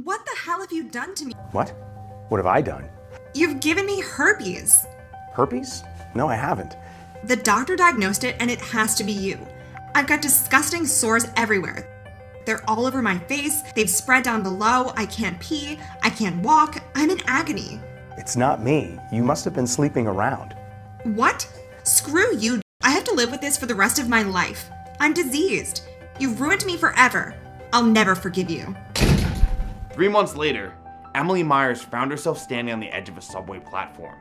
What the hell have you done to me? What? What have I done? You've given me herpes. Herpes? No, I haven't. The doctor diagnosed it and it has to be you. I've got disgusting sores everywhere. They're all over my face, they've spread down below, I can't pee, I can't walk, I'm in agony. It's not me. You must have been sleeping around. What? Screw you. I have to live with this for the rest of my life. I'm diseased. You've ruined me forever. I'll never forgive you. 3 months later, Emily Myers found herself standing on the edge of a subway platform,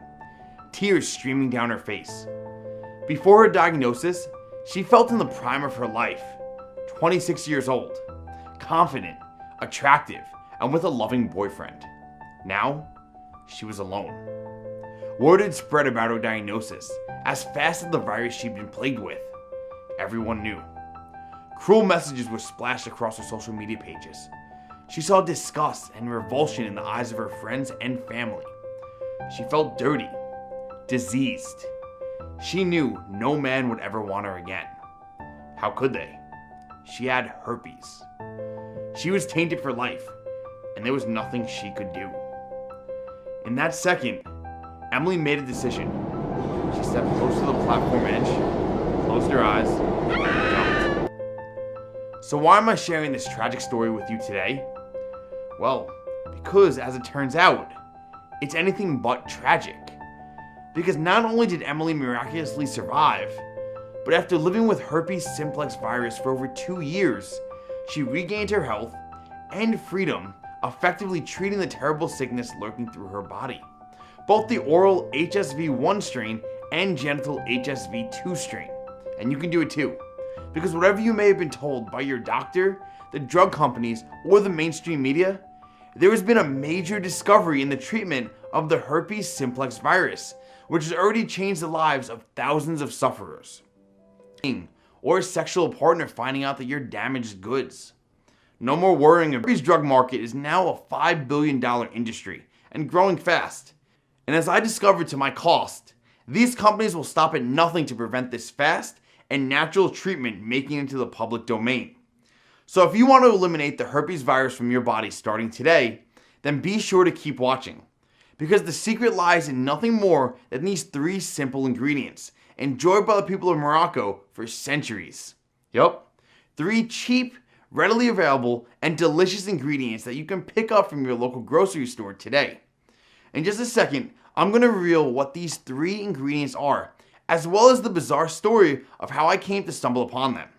tears streaming down her face. Before her diagnosis, she felt in the prime of her life, 26 years old, confident, attractive, and with a loving boyfriend. Now, she was alone. Word had spread about her diagnosis as fast as the virus she'd been plagued with. Everyone knew. Cruel messages were splashed across her social media pages. She saw disgust and revulsion in the eyes of her friends and family. She felt dirty, diseased. She knew no man would ever want her again. How could they? She had herpes. She was tainted for life, and there was nothing she could do. In that second, Emily made a decision. She stepped close to the platform edge, closed her eyes, and jumped. So why am I sharing this tragic story with you today? Well, because as it turns out, it's anything but tragic. Because not only did Emily miraculously survive, but after living with herpes simplex virus for over 2 years, she regained her health and freedom, effectively treating the terrible sickness lurking through her body. Both the oral HSV-1 strain and genital HSV-2 strain. And you can do it too. Because whatever you may have been told by your doctor, the drug companies, or the mainstream media, there has been a major discovery in the treatment of the herpes simplex virus, which has already changed the lives of thousands of sufferers. Or a sexual partner finding out that you're damaged goods. No more worrying. The herpes drug market is now a $5 billion industry and growing fast. And as I discovered to my cost, these companies will stop at nothing to prevent this fast and natural treatment making it into the public domain. So if you want to eliminate the herpes virus from your body starting today, then be sure to keep watching. Because the secret lies in nothing more than these 3 simple ingredients, enjoyed by the people of Morocco for centuries. Yup, 3 cheap, readily available, and delicious ingredients that you can pick up from your local grocery store today. In just a second, I'm going to reveal what these 3 ingredients are, as well as the bizarre story of how I came to stumble upon them.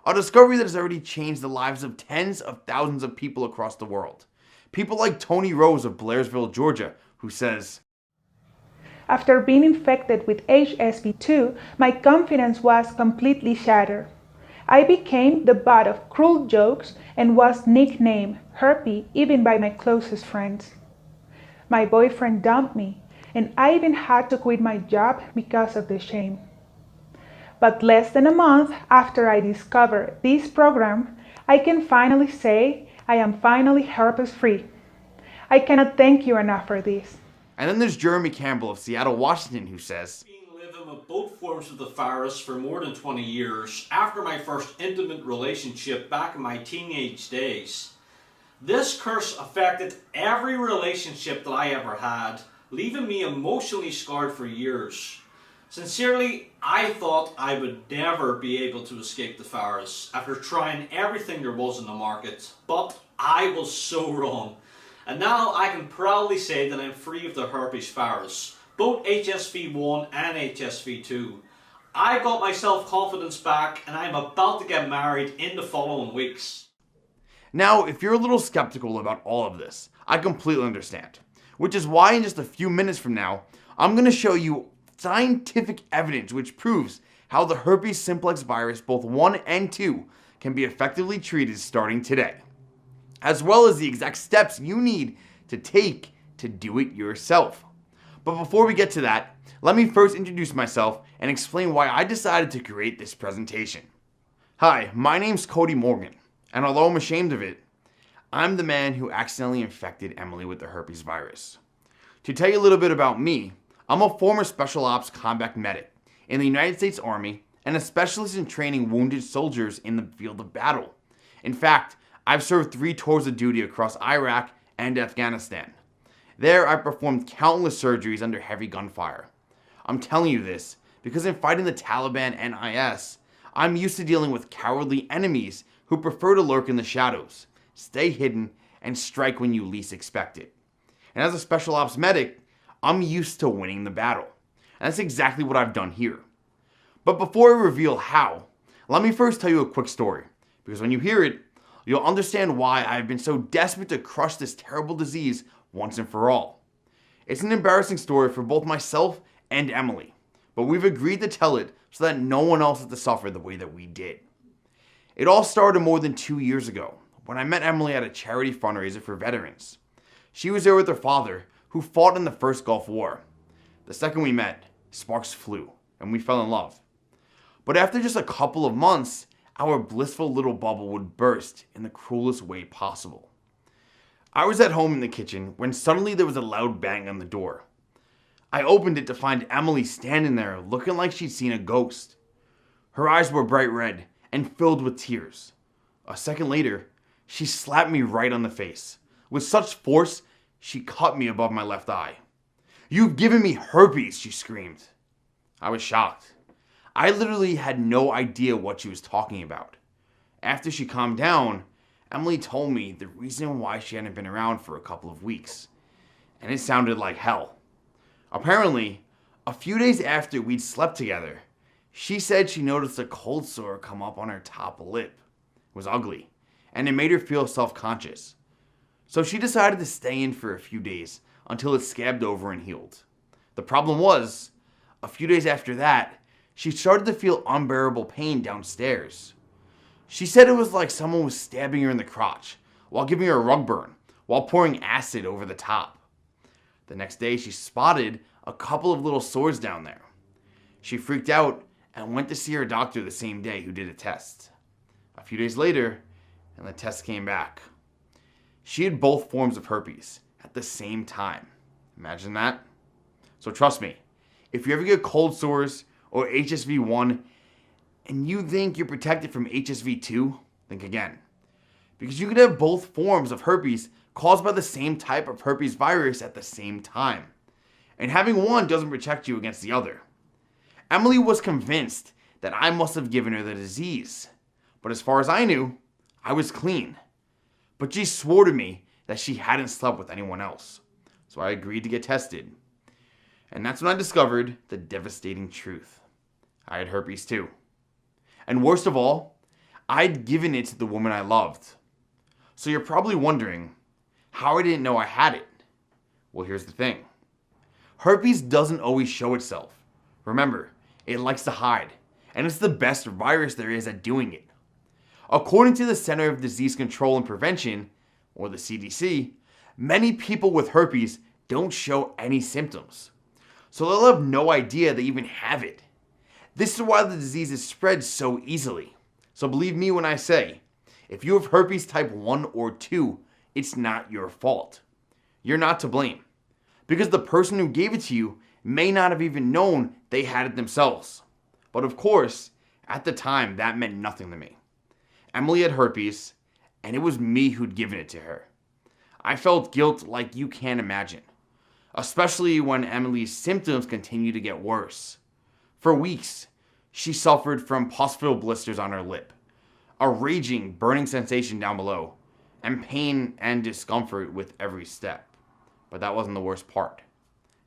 A discovery that has already changed the lives of tens of thousands of people across the world. People like Tony Rose of Blairsville, Georgia, who says, "After being infected with HSV-2, my confidence was completely shattered. I became the butt of cruel jokes and was nicknamed Herpes even by my closest friends. My boyfriend dumped me, and I even had to quit my job because of the shame. But less than a month after I discovered this program, I can finally say I am finally herpes-free. I cannot thank you enough for this." And then there's Jeremy Campbell of Seattle, Washington, who says, "Being living with both forms of the virus for more than 20 years after my first intimate relationship back in my teenage days. This curse affected every relationship that I ever had, leaving me emotionally scarred for years. Sincerely, I thought I would never be able to escape the virus after trying everything there was in the market, but I was so wrong. And now I can proudly say that I'm free of the herpes virus, both HSV-1 and HSV-2. I got my self-confidence back and I'm about to get married in the following weeks." Now, if you're a little skeptical about all of this, I completely understand. Which is why in just a few minutes from now, I'm going to show you scientific evidence which proves how the herpes simplex virus, both 1 and 2, can be effectively treated starting today. As well as the exact steps you need to take to do it yourself. But before we get to that, let me first introduce myself and explain why I decided to create this presentation. Hi, my name's Cody Morgan, and although I'm ashamed of it, I'm the man who accidentally infected Emily with the herpes virus. To tell you a little bit about me, I'm a former Special Ops combat medic in the United States Army and a specialist in training wounded soldiers in the field of battle. In fact, I've served 3 tours of duty across Iraq, and Afghanistan. There, I performed countless surgeries under heavy gunfire. I'm telling you this because in fighting the Taliban and IS, I'm used to dealing with cowardly enemies who prefer to lurk in the shadows, stay hidden, and strike when you least expect it. And as a special ops medic, I'm used to winning the battle. And that's exactly what I've done here. But before I reveal how, let me first tell you a quick story, because when you hear it, you'll understand why I've been so desperate to crush this terrible disease once and for all. It's an embarrassing story for both myself and Emily, but we've agreed to tell it so that no one else has to suffer the way that we did. It all started more than 2 years ago, when I met Emily at a charity fundraiser for veterans. She was there with her father, who fought in the first Gulf War. The second we met, sparks flew, and we fell in love. But after just a couple of months, our blissful little bubble would burst in the cruelest way possible. I was at home in the kitchen when suddenly there was a loud bang on the door. I opened it to find Emily standing there looking like she'd seen a ghost. Her eyes were bright red and filled with tears. A second later, she slapped me right on the face. With such force, she cut me above my left eye. "You've given me herpes," she screamed. I was shocked. I literally had no idea what she was talking about. After she calmed down, Emily told me the reason why she hadn't been around for a couple of weeks. And it sounded like hell. Apparently, a few days after we'd slept together, she said she noticed a cold sore come up on her top lip. It was ugly, and it made her feel self-conscious. So she decided to stay in for a few days until it scabbed over and healed. The problem was, a few days after that, she started to feel unbearable pain downstairs. She said it was like someone was stabbing her in the crotch while giving her a rug burn, while pouring acid over the top. The next day, she spotted a couple of little sores down there. She freaked out and went to see her doctor the same day, who did a test. A few days later, and the test came back. She had both forms of herpes at the same time. Imagine that. So trust me, if you ever get cold sores or HSV1 and you think you're protected from HSV2, think again. Because you could have both forms of herpes caused by the same type of herpes virus at the same time. And having one doesn't protect you against the other. Emily was convinced that I must have given her the disease. But as far as I knew, I was clean. But she swore to me that she hadn't slept with anyone else. So I agreed to get tested. And that's when I discovered the devastating truth. I had herpes too. And worst of all, I'd given it to the woman I loved. So you're probably wondering how I didn't know I had it. Well, here's the thing. Herpes doesn't always show itself. Remember, it likes to hide. And it's the best virus there is at doing it. According to the Center of Disease Control and Prevention, or the CDC, many people with herpes don't show any symptoms. So they'll have no idea they even have it. This is why the disease is spread so easily. So believe me when I say, if you have herpes type 1 or 2, it's not your fault. You're not to blame. Because the person who gave it to you may not have even known they had it themselves. But of course, at the time, that meant nothing to me. Emily had herpes, and it was me who'd given it to her. I felt guilt like you can't imagine. Especially when Emily's symptoms continued to get worse. For weeks, she suffered from pus-filled blisters on her lip, a raging, burning sensation down below, and pain and discomfort with every step. But that wasn't the worst part.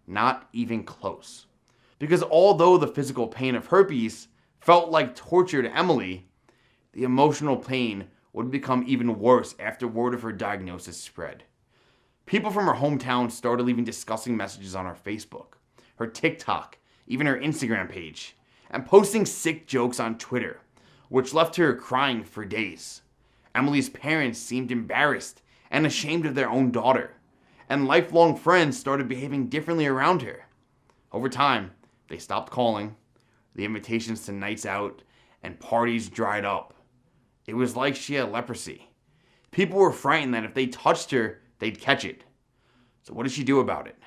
Not even close. Because although the physical pain of herpes felt like torture to Emily, the emotional pain would become even worse after word of her diagnosis spread. People from her hometown started leaving disgusting messages on her Facebook, her TikTok, even her Instagram page, and posting sick jokes on Twitter, which left her crying for days. Emily's parents seemed embarrassed and ashamed of their own daughter, and lifelong friends started behaving differently around her. Over time, they stopped calling, the invitations to nights out and parties dried up. It was like she had leprosy. People were frightened that if they touched her, they'd catch it. So what did she do about it?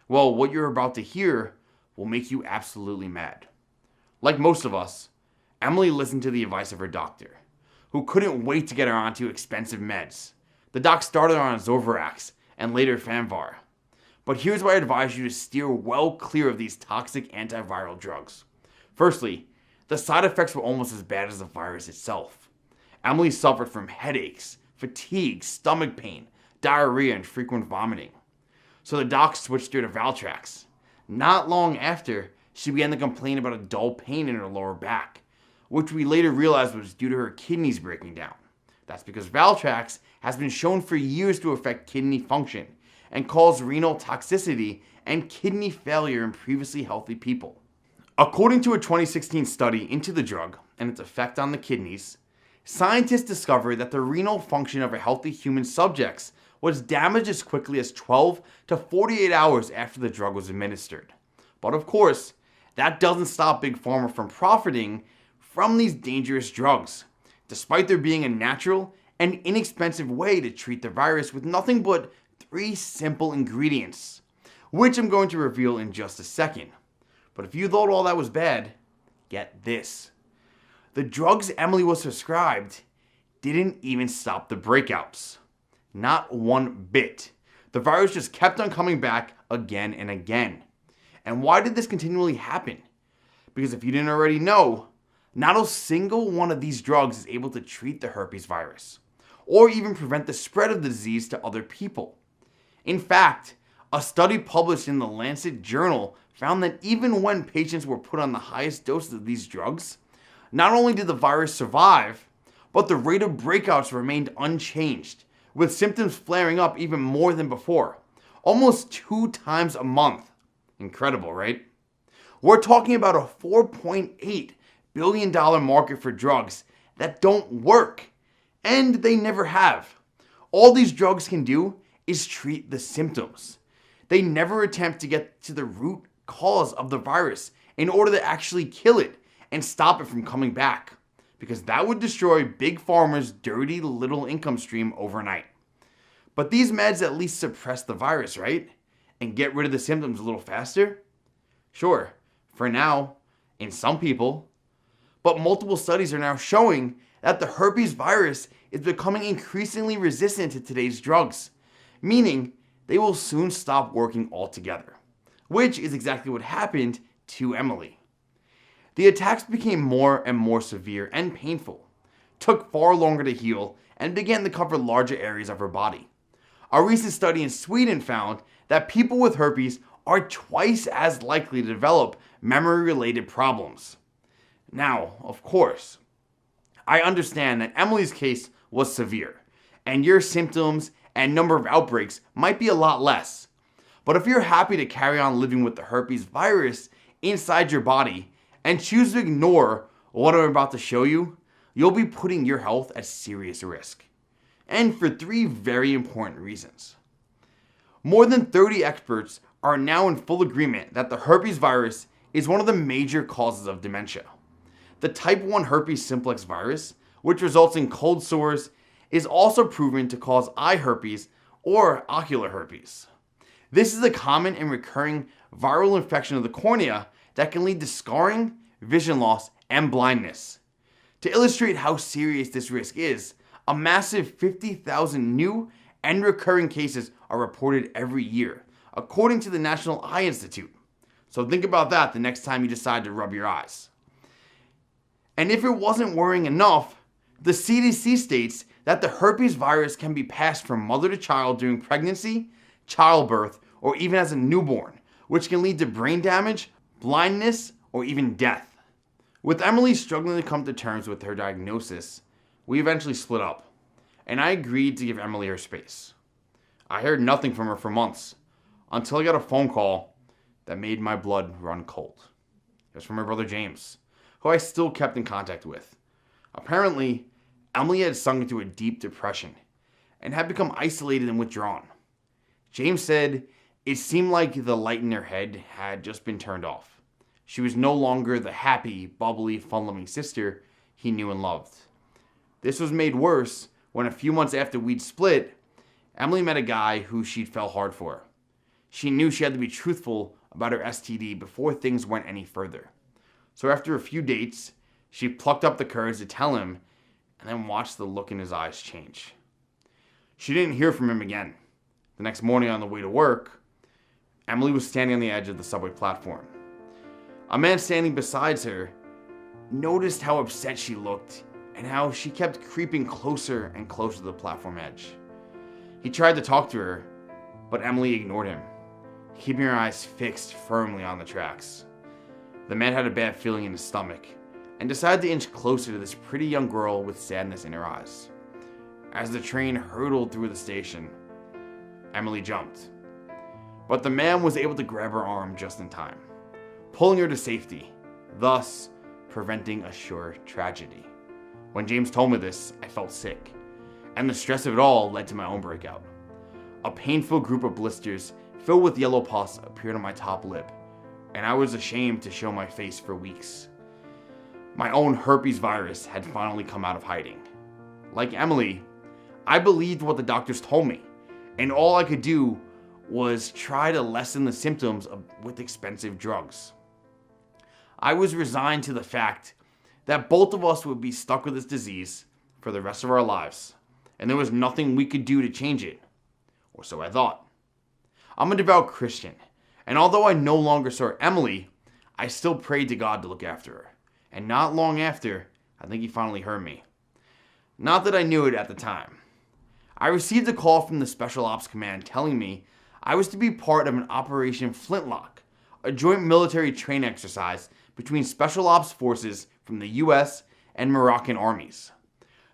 Well, what you're about to hear will make you absolutely mad. Like most of us, Emily listened to the advice of her doctor, who couldn't wait to get her onto expensive meds The doc started on Zovirax and later Fanvar. But here's why I advise you to steer well clear of these toxic antiviral drugs. Firstly, the side effects were almost as bad as the virus itself. Emily suffered from headaches, fatigue, stomach pain, diarrhea, and frequent vomiting. So the doc switched her to Valtrex. Not long after, she began to complain about a dull pain in her lower back, which we later realized was due to her kidneys breaking down. That's because Valtrex has been shown for years to affect kidney function and cause renal toxicity and kidney failure in previously healthy people. According to a 2016 study into the drug and its effect on the kidneys, scientists discovered that the renal function of a healthy human subjects was damaged as quickly as 12 to 48 hours after the drug was administered. But of course, that doesn't stop Big Pharma from profiting from these dangerous drugs, despite there being a natural and inexpensive way to treat the virus with nothing but 3 simple ingredients, which I'm going to reveal in just a second. But if you thought all that was bad, get this. The drugs Emily was prescribed didn't even stop the breakouts. Not one bit. The virus just kept on coming back again and again. And why did this continually happen? Because if you didn't already know, not a single one of these drugs is able to treat the herpes virus, or even prevent the spread of the disease to other people. In fact, a study published in the Lancet journal found that even when patients were put on the highest doses of these drugs, not only did the virus survive, but the rate of breakouts remained unchanged, with symptoms flaring up even more than before, almost 2 times a month. Incredible, right? We're talking about a $4.8 billion market for drugs that don't work, and they never have. All these drugs can do is treat the symptoms. They never attempt to get to the root cause of the virus in order to actually kill it and stop it from coming back, because that would destroy Big Pharma's dirty little income stream overnight. But these meds at least suppress the virus, right? And get rid of the symptoms a little faster? Sure, for now, in some people. But multiple studies are now showing that the herpes virus is becoming increasingly resistant to today's drugs, meaning they will soon stop working altogether, which is exactly what happened to Emily. The attacks became more and more severe and painful, took far longer to heal, and began to cover larger areas of her body. A recent study in Sweden found that people with herpes are twice as likely to develop memory-related problems. Now, of course, I understand that Emily's case was severe, and your symptoms and number of outbreaks might be a lot less. But if you're happy to carry on living with the herpes virus inside your body and choose to ignore what I'm about to show you, you'll be putting your health at serious risk. And for 3 very important reasons. More than 30 experts are now in full agreement that the herpes virus is one of the major causes of dementia. The type 1 herpes simplex virus, which results in cold sores, is also proven to cause eye herpes or ocular herpes. This is a common and recurring viral infection of the cornea that can lead to scarring, vision loss, and blindness. To illustrate how serious this risk is, a massive 50,000 new and recurring cases are reported every year, according to the National Eye Institute. So think about that the next time you decide to rub your eyes. And if it wasn't worrying enough, the CDC states that the herpes virus can be passed from mother to child during pregnancy, childbirth, or even as a newborn, which can lead to brain damage, blindness, or even death. With Emily struggling to come to terms with her diagnosis, we eventually split up, and I agreed to give Emily her space. I heard nothing from her for months, until I got a phone call that made my blood run cold. It was from her brother James, who I still kept in contact with. Apparently, Emily had sunk into a deep depression and had become isolated and withdrawn. James said it seemed like the light in her head had just been turned off. She was no longer the happy, bubbly, fun-loving sister he knew and loved. This was made worse when a few months after we'd split, Emily met a guy who she'd fell hard for. She knew she had to be truthful about her STD before things went any further. So after a few dates, she plucked up the courage to tell him and then watched the look in his eyes change. She didn't hear from him again. The next morning on the way to work, Emily was standing on the edge of the subway platform. A man standing beside her noticed how upset she looked and how she kept creeping closer and closer to the platform edge. He tried to talk to her, but Emily ignored him, keeping her eyes fixed firmly on the tracks. The man had a bad feeling in his stomach and decided to inch closer to this pretty young girl with sadness in her eyes. As the train hurtled through the station, Emily jumped, but the man was able to grab her arm just in time, pulling her to safety, thus preventing a sure tragedy. When James told me this, I felt sick, and the stress of it all led to my own breakout. A painful group of blisters filled with yellow pus appeared on my top lip, and I was ashamed to show my face for weeks. My own herpes virus had finally come out of hiding. Like Emily, I believed what the doctors told me, and all I could do was try to lessen the symptoms with expensive drugs. I was resigned to the fact that both of us would be stuck with this disease for the rest of our lives, and there was nothing we could do to change it, or so I thought. I'm a devout Christian, and although I no longer saw Emily, I still prayed to God to look after her, and not long after, I think he finally heard me. Not that I knew it at the time. I received a call from the Special Ops Command telling me I was to be part of an Operation Flintlock, a joint military training exercise between Special Ops forces from the US and Moroccan armies.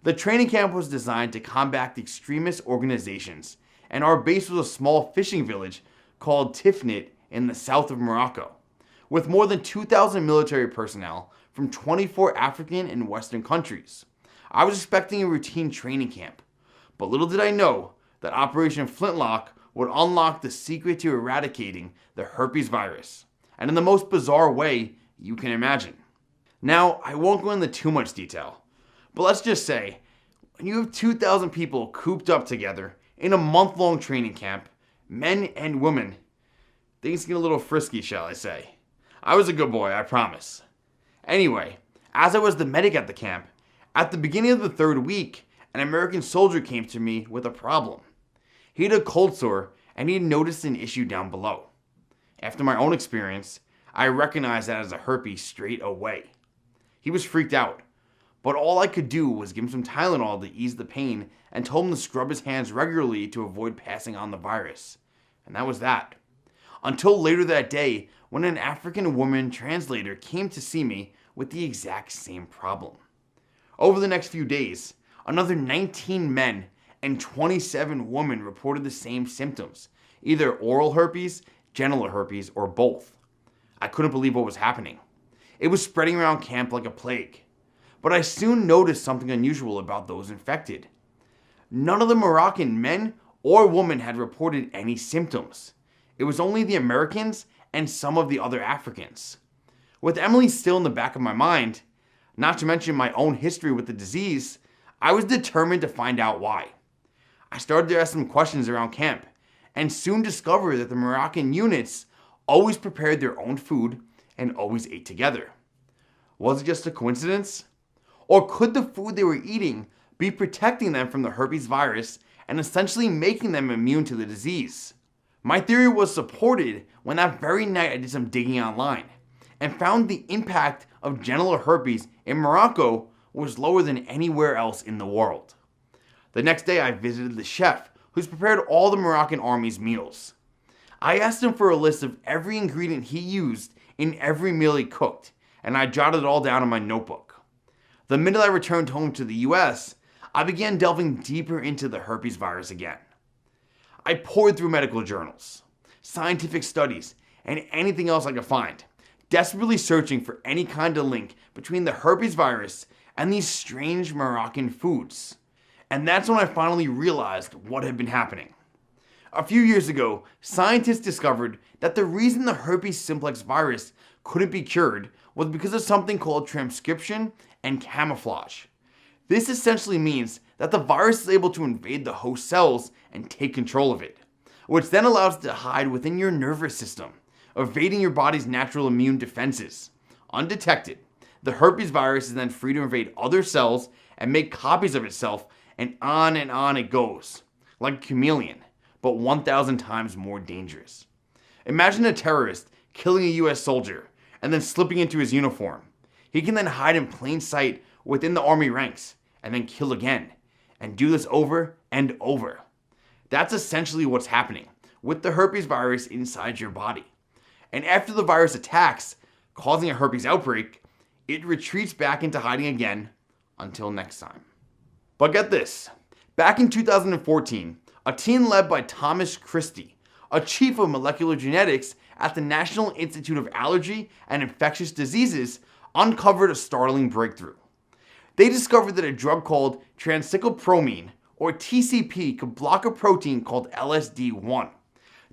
The training camp was designed to combat extremist organizations, and our base was a small fishing village called Tifnit in the south of Morocco, with more than 2,000 military personnel from 24 African and Western countries. I was expecting a routine training camp, but little did I know that Operation Flintlock would unlock the secret to eradicating the herpes virus, and in the most bizarre way you can imagine. Now, I won't go into too much detail, but let's just say, when you have 2,000 people cooped up together in a month-long training camp, men and women, things get a little frisky, shall I say. I was a good boy, I promise. Anyway, as I was the medic at the camp, at the beginning of the third week, an American soldier came to me with a problem. He had a cold sore and he had noticed an issue down below. After my own experience, I recognized that as a herpes straight away. He was freaked out, but all I could do was give him some Tylenol to ease the pain and told him to scrub his hands regularly to avoid passing on the virus. And that was that. Until later that day, when an African woman translator came to see me with the exact same problem. Over the next few days, another 19 men and 27 women reported the same symptoms, either oral herpes, genital herpes, or both. I couldn't believe what was happening. It was spreading around camp like a plague. But I soon noticed something unusual about those infected. None of the Moroccan men or women had reported any symptoms. It was only the Americans and some of the other Africans. With Emily still in the back of my mind, not to mention my own history with the disease, I was determined to find out why. I started to ask some questions around camp, and soon discovered that the Moroccan units always prepared their own food and always ate together. Was it just a coincidence? Or could the food they were eating be protecting them from the herpes virus and essentially making them immune to the disease? My theory was supported when that very night I did some digging online and found the impact of genital herpes in Morocco was lower than anywhere else in the world. The next day I visited the chef who's prepared all the Moroccan army's meals. I asked him for a list of every ingredient he used in every meal he cooked, and I jotted it all down in my notebook. The minute I returned home to the US, I began delving deeper into the herpes virus again. I poured through medical journals, scientific studies, and anything else I could find, desperately searching for any kind of link between the herpes virus and these strange Moroccan foods. And that's when I finally realized what had been happening. A few years ago, scientists discovered that the reason the herpes simplex virus couldn't be cured was because of something called transcription and camouflage. This essentially means that the virus is able to invade the host cells and take control of it, which then allows it to hide within your nervous system, evading your body's natural immune defenses. Undetected, the herpes virus is then free to invade other cells and make copies of itself, and on it goes, like a chameleon, but 1,000 times more dangerous. Imagine a terrorist killing a US soldier and then slipping into his uniform. He can then hide in plain sight within the army ranks and then kill again, and do this over and over. That's essentially what's happening with the herpes virus inside your body. And after the virus attacks, causing a herpes outbreak, it retreats back into hiding again until next time. But get this, back in 2014, a team led by Thomas Christie, a chief of molecular genetics at the National Institute of Allergy and Infectious Diseases, uncovered a startling breakthrough. They discovered that a drug called transcyclopromine, or TCP, could block a protein called LSD1,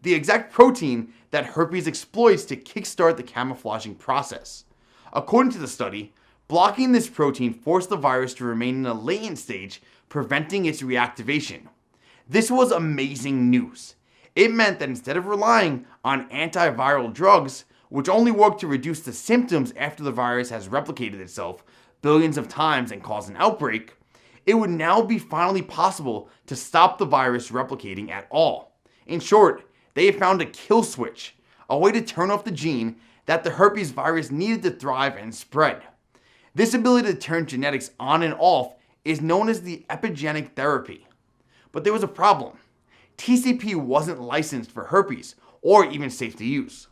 the exact protein that herpes exploits to kickstart the camouflaging process. According to the study, blocking this protein forced the virus to remain in a latent stage, preventing its reactivation. This was amazing news. It meant that instead of relying on antiviral drugs, which only work to reduce the symptoms after the virus has replicated itself billions of times and caused an outbreak, it would now be finally possible to stop the virus replicating at all. In short, they have found a kill switch, a way to turn off the gene that the herpes virus needed to thrive and spread. This ability to turn genetics on and off is known as the epigenetic therapy. But there was a problem. TCP wasn't licensed for herpes or even safe to use.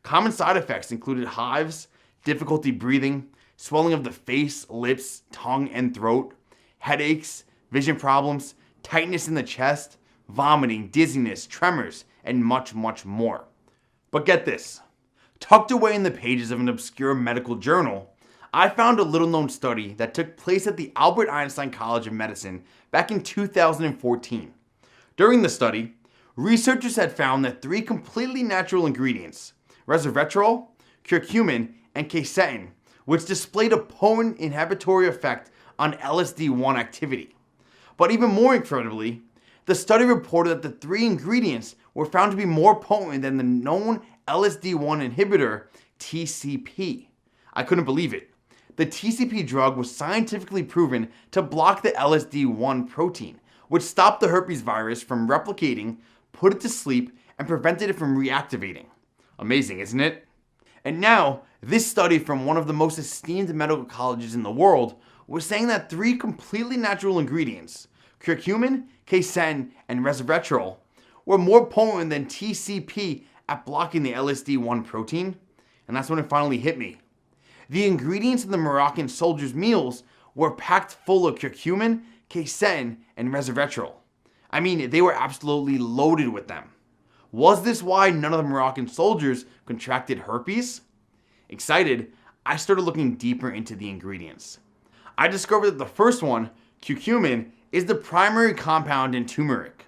Common side effects included hives, difficulty breathing, swelling of the face, lips, tongue, and throat, headaches, vision problems, tightness in the chest, vomiting, dizziness, tremors, and much, much more. But get this, tucked away in the pages of an obscure medical journal, I found a little-known study that took place at the Albert Einstein College of Medicine back in 2014. During the study, researchers had found that 3 completely natural ingredients, resveratrol, curcumin, and quercetin, which displayed a potent inhibitory effect on LSD1 activity. But even more incredibly, the study reported that the 3 ingredients were found to be more potent than the known LSD1 inhibitor, TCP. I couldn't believe it. The TCP drug was scientifically proven to block the LSD1 protein, which stopped the herpes virus from replicating, put it to sleep, and prevented it from reactivating. Amazing, isn't it? And now, this study from one of the most esteemed medical colleges in the world was saying that 3 completely natural ingredients, curcumin, quercetin, and resveratrol, were more potent than TCP at blocking the LSD1 protein. And that's when it finally hit me. The ingredients in the Moroccan soldiers' meals were packed full of curcumin, quercetin, and resveratrol. I mean, they were absolutely loaded with them. Was this why none of the Moroccan soldiers contracted herpes? Excited, I started looking deeper into the ingredients. I discovered that the first one, curcumin, is the primary compound in turmeric.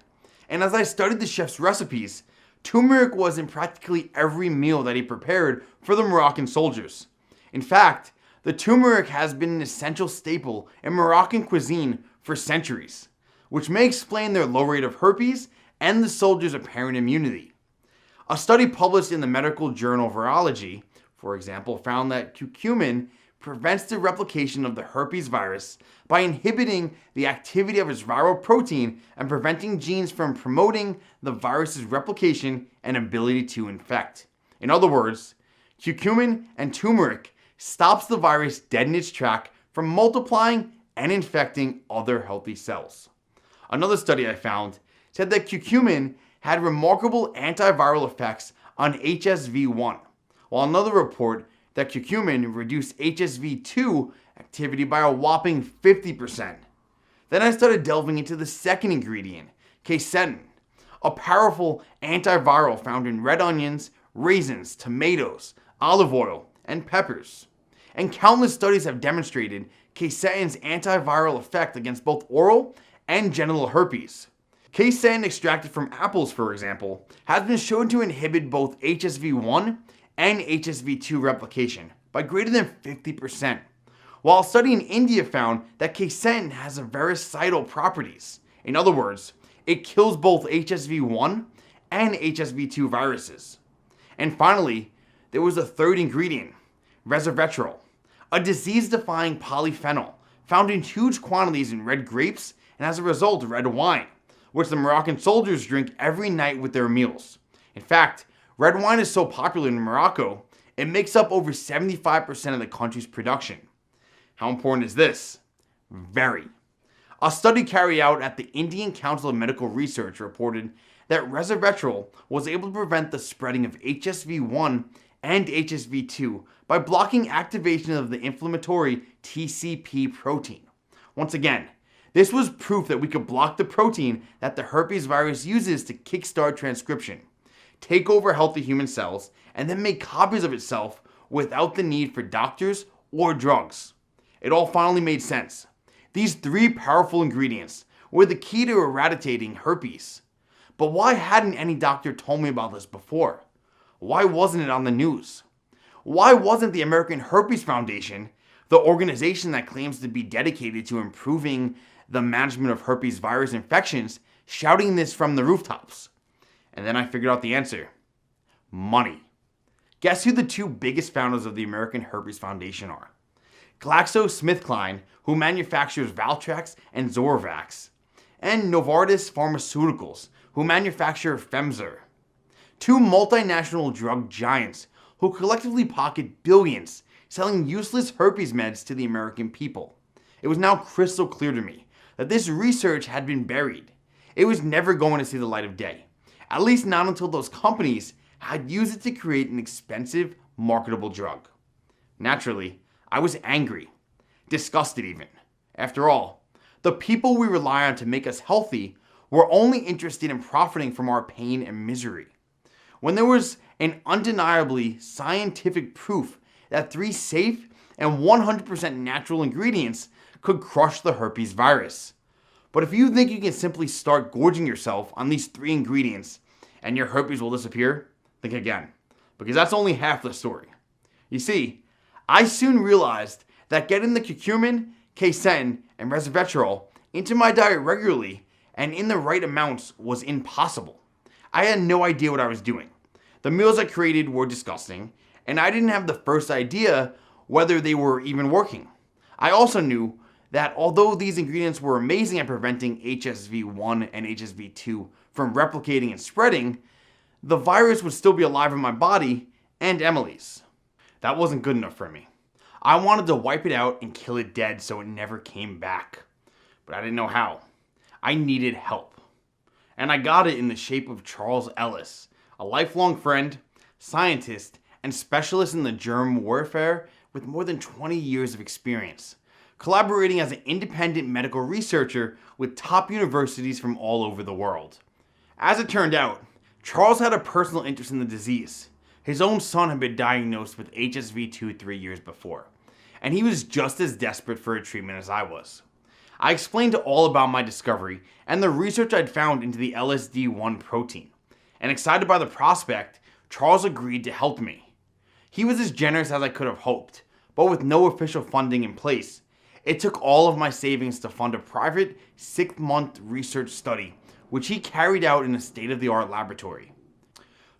And as I studied the chef's recipes, turmeric was in practically every meal that he prepared for the Moroccan soldiers. In fact, the turmeric has been an essential staple in Moroccan cuisine for centuries, which may explain their low rate of herpes and the soldiers' apparent immunity. A study published in the medical journal Virology, for example, found that curcumin prevents the replication of the herpes virus by inhibiting the activity of its viral protein and preventing genes from promoting the virus's replication and ability to infect. In other words, curcumin and turmeric stops the virus dead in its track from multiplying and infecting other healthy cells. Another study I found said that curcumin had remarkable antiviral effects on HSV1, while another report that curcumin reduced HSV2 activity by a whopping 50%. Then I started delving into the second ingredient, quercetin, a powerful antiviral found in red onions, raisins, tomatoes, olive oil, and peppers. And countless studies have demonstrated quercetin's antiviral effect against both oral and genital herpes. Quercetin extracted from apples, for example, has been shown to inhibit both HSV1 and HSV2 replication by greater than 50%, while a study in India found that quercetin has virucidal properties. In other words, it kills both HSV1 and HSV2 viruses. And finally, there was a third ingredient, resveratrol, a disease-defying polyphenol found in huge quantities in red grapes and as a result red wine, which the Moroccan soldiers drink every night with their meals. In fact, red wine is so popular in Morocco, it makes up over 75% of the country's production. How important is this? Very. A study carried out at the Indian Council of Medical Research reported that resveratrol was able to prevent the spreading of HSV-1 and HSV-2 by blocking activation of the inflammatory TCP protein. Once again, this was proof that we could block the protein that the herpes virus uses to kickstart transcription, take over healthy human cells, and then make copies of itself without the need for doctors or drugs. It all finally made sense. These three powerful ingredients were the key to eradicating herpes. But why hadn't any doctor told me about this before? Why wasn't it on the news? Why wasn't the American Herpes Foundation, the organization that claims to be dedicated to improving the management of herpes virus infections, shouting this from the rooftops? And then I figured out the answer. Money. Guess who the two biggest founders of the American Herpes Foundation are? GlaxoSmithKline, who manufactures Valtrex and Zorvax, and Novartis Pharmaceuticals, who manufacture Femzor. Two multinational drug giants who collectively pocket billions selling useless herpes meds to the American people. It was now crystal clear to me that this research had been buried. It was never going to see the light of day, at least not until those companies had used it to create an expensive, marketable drug. Naturally, I was angry, disgusted even. After all, the people we rely on to make us healthy were only interested in profiting from our pain and misery. When there was an undeniably scientific proof that 3 safe and 100% natural ingredients could crush the herpes virus. But if you think you can simply start gorging yourself on these 3 ingredients and your herpes will disappear, think again, because that's only half the story. You see, I soon realized that getting the curcumin, quercetin, and resveratrol into my diet regularly and in the right amounts was impossible. I had no idea what I was doing. The meals I created were disgusting, and I didn't have the first idea whether they were even working. I also knew that although these ingredients were amazing at preventing HSV-1 and HSV-2 from replicating and spreading, the virus would still be alive in my body and Emily's. That wasn't good enough for me. I wanted to wipe it out and kill it dead so it never came back. But I didn't know how. I needed help. And I got it in the shape of Charles Ellis, a lifelong friend, scientist, and specialist in the germ warfare with more than 20 years of experience, collaborating as an independent medical researcher with top universities from all over the world. As it turned out, Charles had a personal interest in the disease. His own son had been diagnosed with HSV-2 3 years before, and he was just as desperate for a treatment as I was. I explained all about my discovery and the research I'd found into the LSD-1 protein, and excited by the prospect, Charles agreed to help me. He was as generous as I could have hoped, but with no official funding in place, it took all of my savings to fund a private 6-month research study, which he carried out in a state-of-the-art laboratory.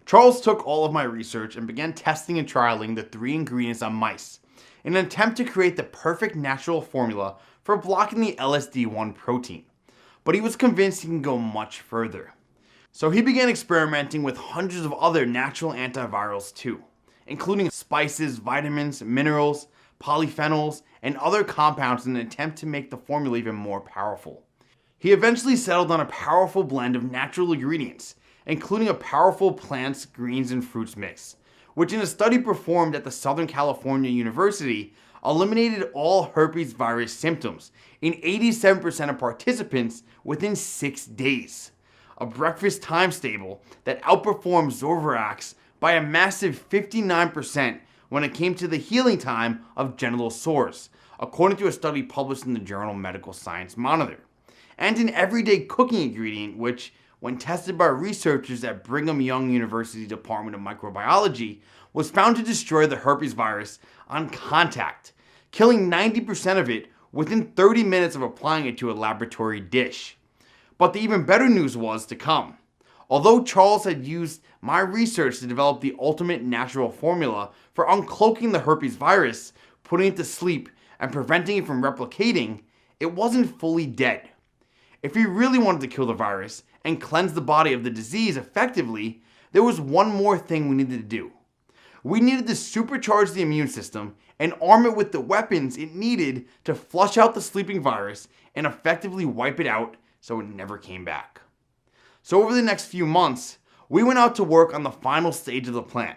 Charles took all of my research and began testing and trialing the 3 ingredients on mice in an attempt to create the perfect natural formula for blocking the LSD-1 protein. But he was convinced he can go much further. So he began experimenting with hundreds of other natural antivirals too, including spices, vitamins, minerals, polyphenols, and other compounds in an attempt to make the formula even more powerful. He eventually settled on a powerful blend of natural ingredients, including a powerful plants, greens, and fruits mix, which in a study performed at the Southern California University eliminated all herpes virus symptoms in 87% of participants within 6 days. A breakfast times table that outperformed Zorvax by a massive 59% when it came to the healing time of genital sores, according to a study published in the journal Medical Science Monitor. And an everyday cooking ingredient which, when tested by researchers at Brigham Young University Department of Microbiology, was found to destroy the herpes virus on contact, killing 90% of it within 30 minutes of applying it to a laboratory dish. But the even better news was to come. Although Charles had used my research to develop the ultimate natural formula for uncloaking the herpes virus, putting it to sleep, and preventing it from replicating, it wasn't fully dead. If we really wanted to kill the virus and cleanse the body of the disease effectively, there was one more thing we needed to do. We needed to supercharge the immune system and arm it with the weapons it needed to flush out the sleeping virus and effectively wipe it out so it never came back. So over the next few months, we went out to work on the final stage of the plan.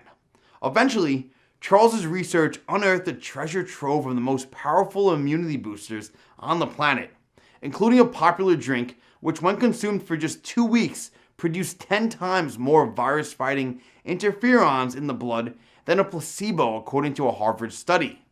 Eventually, Charles's research unearthed a treasure trove of the most powerful immunity boosters on the planet, including a popular drink which, when consumed for just 2 weeks, produced 10 times more virus-fighting interferons in the blood than a placebo, according to a Harvard study.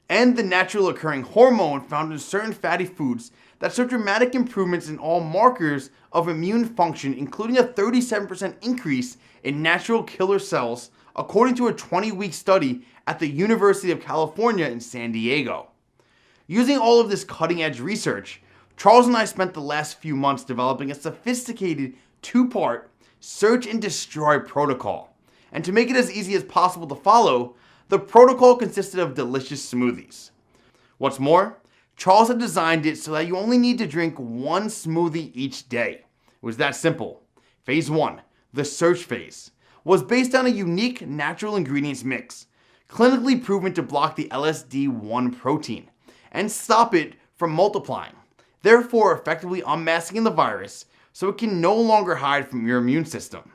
And the natural occurring hormone found in certain fatty foods that showed dramatic improvements in all markers of immune function, including a 37% increase in natural killer cells, according to a 20-week study at the University of California in San Diego. Using all of this cutting-edge research, Charles and I spent the last few months developing a sophisticated 2-part search and destroy protocol. And to make it as easy as possible to follow, the protocol consisted of delicious smoothies. What's more, Charles had designed it so that you only need to drink 1 smoothie each day. It was that simple. Phase 1, the search phase, was based on a unique natural ingredients mix, clinically proven to block the LSD1 protein and stop it from multiplying, therefore effectively unmasking the virus so it can no longer hide from your immune system.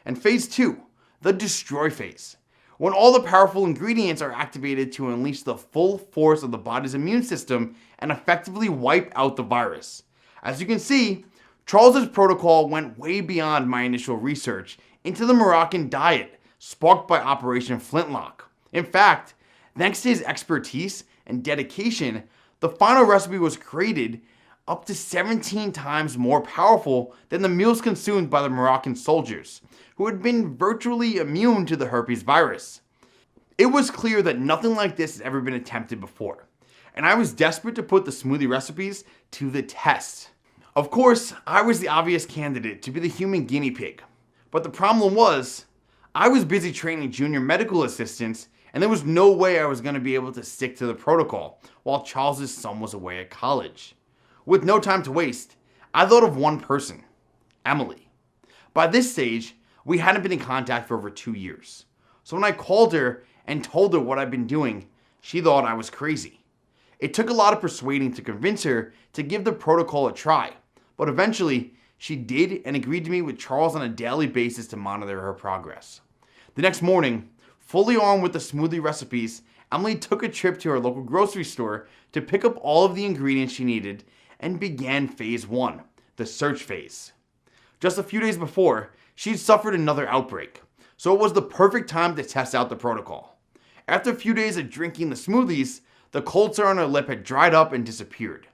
And phase 2, the destroy phase, when all the powerful ingredients are activated to unleash the full force of the body's immune system and effectively wipe out the virus. As you can see, Charles's protocol went way beyond my initial research into the Moroccan diet sparked by Operation Flintlock. In fact, thanks to his expertise and dedication, the final recipe was created up to 17 times more powerful than the meals consumed by the Moroccan soldiers, who had been virtually immune to the herpes virus. It was clear that nothing like this had ever been attempted before, and I was desperate to put the smoothie recipes to the test. Of course, I was the obvious candidate to be the human guinea pig, but the problem was, I was busy training junior medical assistants, and there was no way I was going to be able to stick to the protocol while Charles's son was away at college. With no time to waste, I thought of one person, Emily. By this stage, we hadn't been in contact for over 2 years. So when I called her and told her what I'd been doing, she thought I was crazy. It took a lot of persuading to convince her to give the protocol a try, but eventually she did and agreed to meet with Charles on a daily basis to monitor her progress. The next morning, fully armed with the smoothie recipes, Emily took a trip to her local grocery store to pick up all of the ingredients she needed and began phase 1, the search phase. Just a few days before, she'd suffered another outbreak, so it was the perfect time to test out the protocol. After a few days of drinking the smoothies, the cold sore on her lip had dried up and disappeared.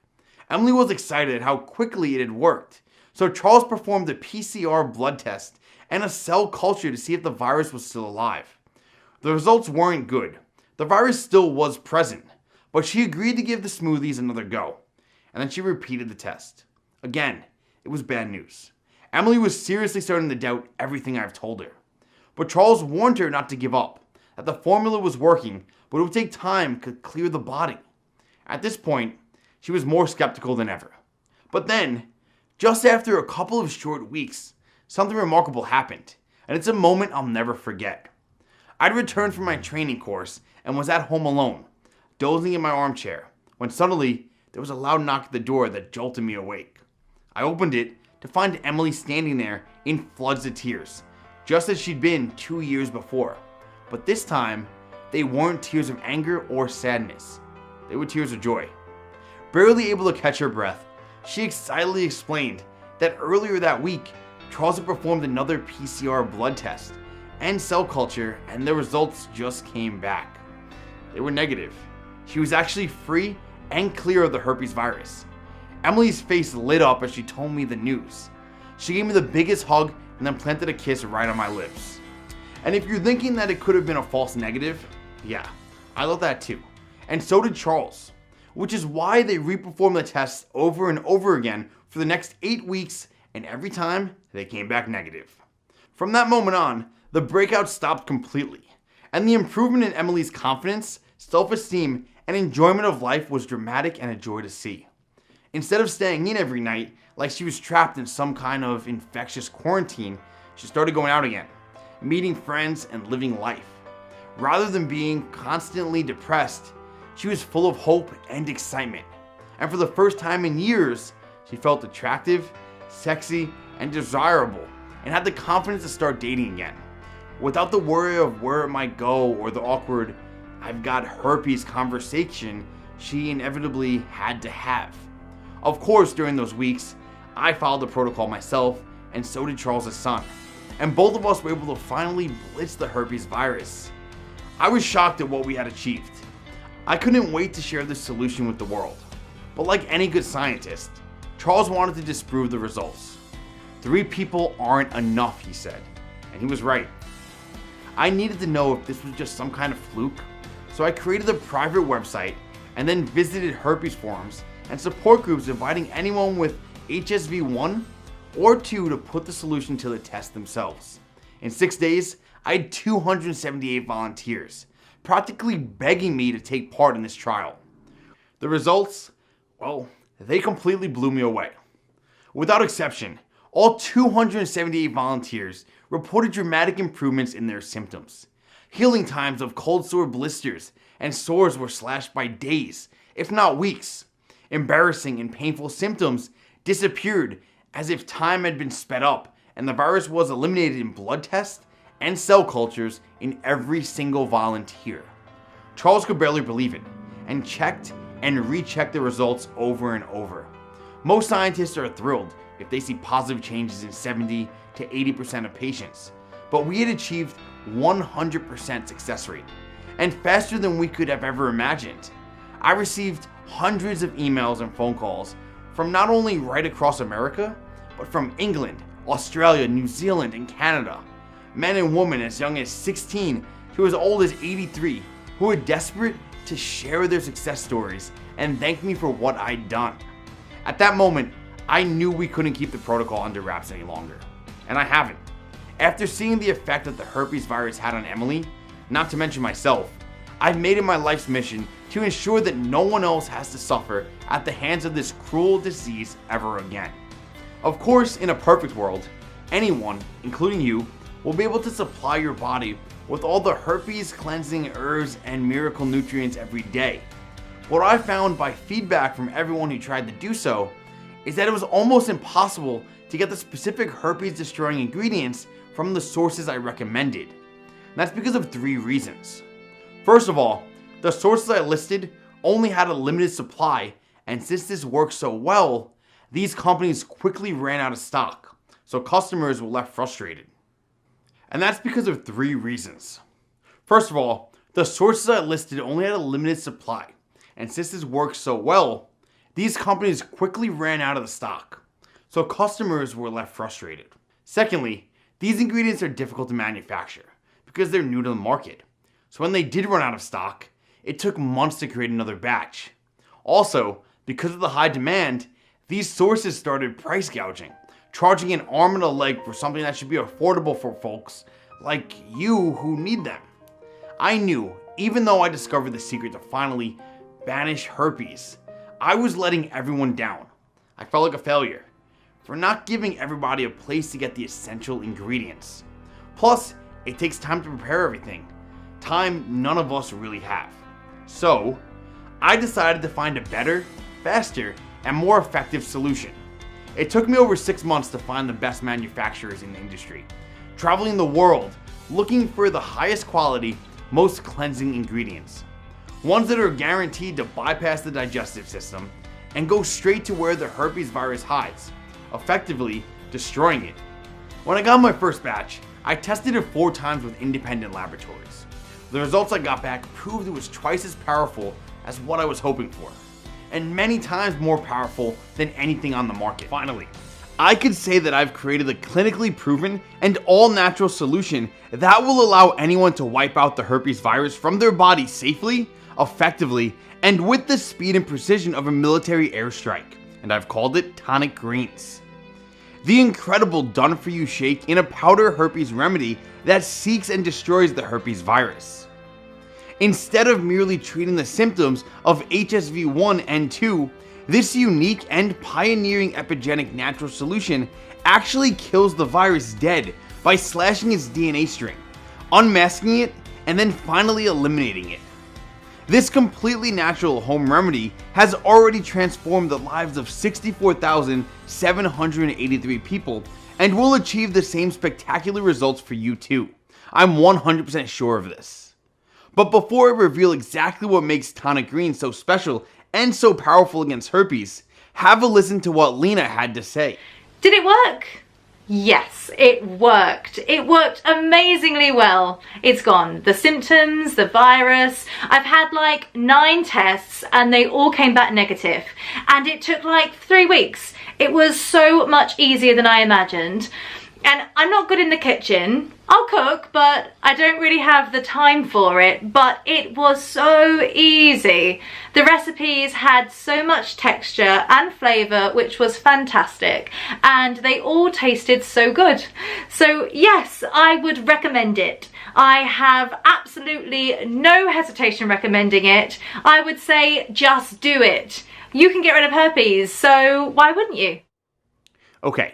Emily was excited at how quickly it had worked, so Charles performed a PCR blood test and a cell culture to see if the virus was still alive. The results weren't good. The virus still was present, but she agreed to give the smoothies another go, and then she repeated the test. Again, it was bad news. Emily was seriously starting to doubt everything I've told her. But Charles warned her not to give up, that the formula was working, but it would take time to clear the body. At this point, she was more skeptical than ever. But then, just after a couple of short weeks, something remarkable happened, and it's a moment I'll never forget. I'd returned from my training course and was at home alone, dozing in my armchair, when suddenly there was a loud knock at the door that jolted me awake. I opened it to find Emily standing there in floods of tears, just as she'd been 2 years before. But this time, they weren't tears of anger or sadness. They were tears of joy. Barely able to catch her breath, she excitedly explained that earlier that week, Charles had performed another PCR blood test and cell culture, and the results just came back. They were negative. She was actually free and clear of the herpes virus. Emily's face lit up as she told me the news. She gave me the biggest hug and then planted a kiss right on my lips. And if you're thinking that it could have been a false negative, yeah, I thought that too. And so did Charles, which is why they reperformed the tests over and over again for the next 8 weeks, and every time they came back negative. From that moment on, the breakout stopped completely, and the improvement in Emily's confidence, self-esteem, and enjoyment of life was dramatic and a joy to see. Instead of staying in every night like she was trapped in some kind of infectious quarantine, she started going out again, meeting friends and living life. Rather than being constantly depressed, she was full of hope and excitement. And for the first time in years, she felt attractive, sexy, and desirable, and had the confidence to start dating again. Without the worry of where it might go or the awkward "I've got herpes" conversation she inevitably had to have. Of course, during those weeks, I followed the protocol myself, and so did Charles' son. And both of us were able to finally blitz the herpes virus. I was shocked at what we had achieved. I couldn't wait to share this solution with the world. But like any good scientist, Charles wanted to disprove the results. 3 people aren't enough, he said. And he was right. I needed to know if this was just some kind of fluke, so I created a private website and then visited herpes forums and support groups inviting anyone with HSV1 or 2 to put the solution to the test themselves. In 6 days, I had 278 volunteers, practically begging me to take part in this trial. The results, well, they completely blew me away. Without exception, all 278 volunteers reported dramatic improvements in their symptoms. Healing times of cold sore blisters and sores were slashed by days, if not weeks. Embarrassing and painful symptoms disappeared as if time had been sped up, and the virus was eliminated in blood tests and cell cultures in every single volunteer. Charles could barely believe it, and checked and rechecked the results over and over. Most scientists are thrilled if they see positive changes in 70 to 80% of patients, but we had achieved 100% success rate, and faster than we could have ever imagined. I received hundreds of emails and phone calls from not only right across America, but from England, Australia, New Zealand, and Canada. Men and women as young as 16 to as old as 83 who were desperate to share their success stories and thank me for what I'd done. At that moment, I knew we couldn't keep the protocol under wraps any longer, and I haven't. After seeing the effect that the herpes virus had on Emily, not to mention myself, I've made it my life's mission to ensure that no one else has to suffer at the hands of this cruel disease ever again. Of course, in a perfect world, anyone, including you, will be able to supply your body with all the herpes cleansing herbs and miracle nutrients every day. What I found by feedback from everyone who tried to do so is that it was almost impossible to get the specific herpes destroying ingredients from the sources I recommended. And that's because of 3 reasons. First of all, the sources I listed only had a limited supply, and since this worked so well, these companies quickly ran out of stock, so customers were left frustrated. And that's because of 3 reasons. First of all, the sources I listed only had a limited supply, and since this worked so well, these companies quickly ran out of the stock, so customers were left frustrated. Secondly, these ingredients are difficult to manufacture because they're new to the market, so when they did run out of stock, it took months to create another batch. Also, because of the high demand, these sources started price gouging, charging an arm and a leg for something that should be affordable for folks like you who need them. I knew, even though I discovered the secret to finally banish herpes, I was letting everyone down. I felt like a failure for not giving everybody a place to get the essential ingredients. Plus, it takes time to prepare everything, time none of us really have. So, I decided to find a better, faster, and more effective solution. It took me over 6 months to find the best manufacturers in the industry, traveling the world looking for the highest quality, most cleansing ingredients. Ones that are guaranteed to bypass the digestive system and go straight to where the herpes virus hides, effectively destroying it. When I got my first batch, I tested it 4 times with independent laboratories. The results I got back proved it was twice as powerful as what I was hoping for, and many times more powerful than anything on the market. Finally, I could say that I've created a clinically proven and all-natural solution that will allow anyone to wipe out the herpes virus from their body safely, effectively, and with the speed and precision of a military airstrike, and I've called it Tonic Greens. The incredible done-for-you shake in a powder herpes remedy that seeks and destroys the herpes virus. Instead of merely treating the symptoms of HSV1 and 2, This unique and pioneering epigenic natural solution actually kills the virus dead by slashing its DNA string, unmasking it, and then finally eliminating it. This completely natural home remedy has already transformed the lives of 64,783 people and will achieve the same spectacular results for you too. I'm 100% sure of this. But before I reveal exactly what makes tonic green so special and so powerful against herpes, have a listen to what Lena had to say. Did it work? Yes, it worked. It worked amazingly well. It's gone. The symptoms, the virus. I've had like 9 tests and they all came back negative. And it took like 3 weeks. It was so much easier than I imagined. And I'm not good in the kitchen. I'll cook, but I don't really have the time for it. But it was so easy. The recipes had so much texture and flavour, which was fantastic. And they all tasted so good. So yes, I would recommend it. I have absolutely no hesitation recommending it. I would say just do it. You can get rid of herpes, so why wouldn't you? Okay.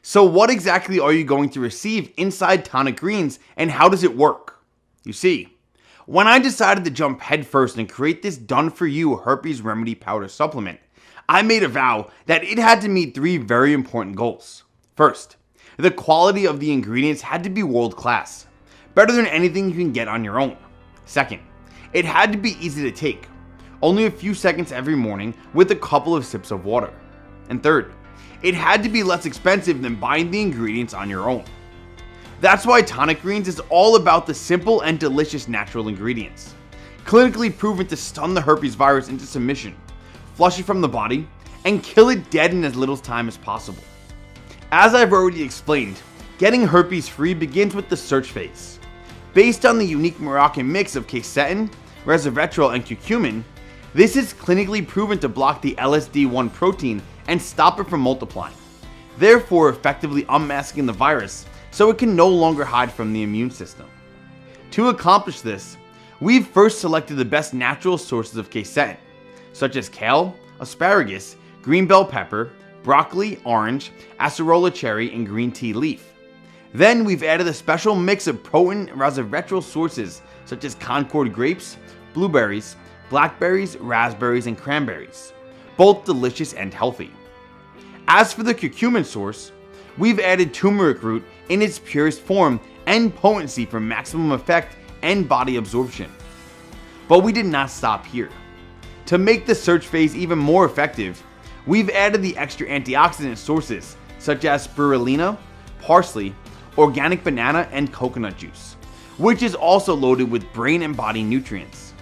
So what exactly are you going to receive inside tonic greens and how does it work? You see, when I decided to jump headfirst and create this done-for-you herpes remedy powder supplement, I made a vow that it had to meet 3 very important goals. First, the quality of the ingredients had to be world-class, better than anything you can get on your own. Second, it had to be easy to take, only a few seconds every morning with a couple of sips of water. And third, it had to be less expensive than buying the ingredients on your own. That's why tonic greens is all about the simple and delicious natural ingredients, clinically proven to stun the herpes virus into submission, flush it from the body, and kill it dead in as little time as possible. As I've already explained, getting herpes free begins with the search phase. Based on the unique Moroccan mix of quercetin, resveratrol, and curcumin, this is clinically proven to block the LSD1 protein and stop it from multiplying, therefore effectively unmasking the virus so it can no longer hide from the immune system. To accomplish this, we've first selected the best natural sources of quercetin, such as kale, asparagus, green bell pepper, broccoli, orange, acerola cherry, and green tea leaf. Then we've added a special mix of potent resveratrol sources such as Concord grapes, blueberries, blackberries, raspberries, and cranberries, both delicious and healthy. As for the curcumin source, we've added turmeric root in its purest form and potency for maximum effect and body absorption. But we did not stop here. To make the search phase even more effective, we've added the extra antioxidant sources such as spirulina, parsley, organic banana, and coconut juice, which is also loaded with brain and body nutrients.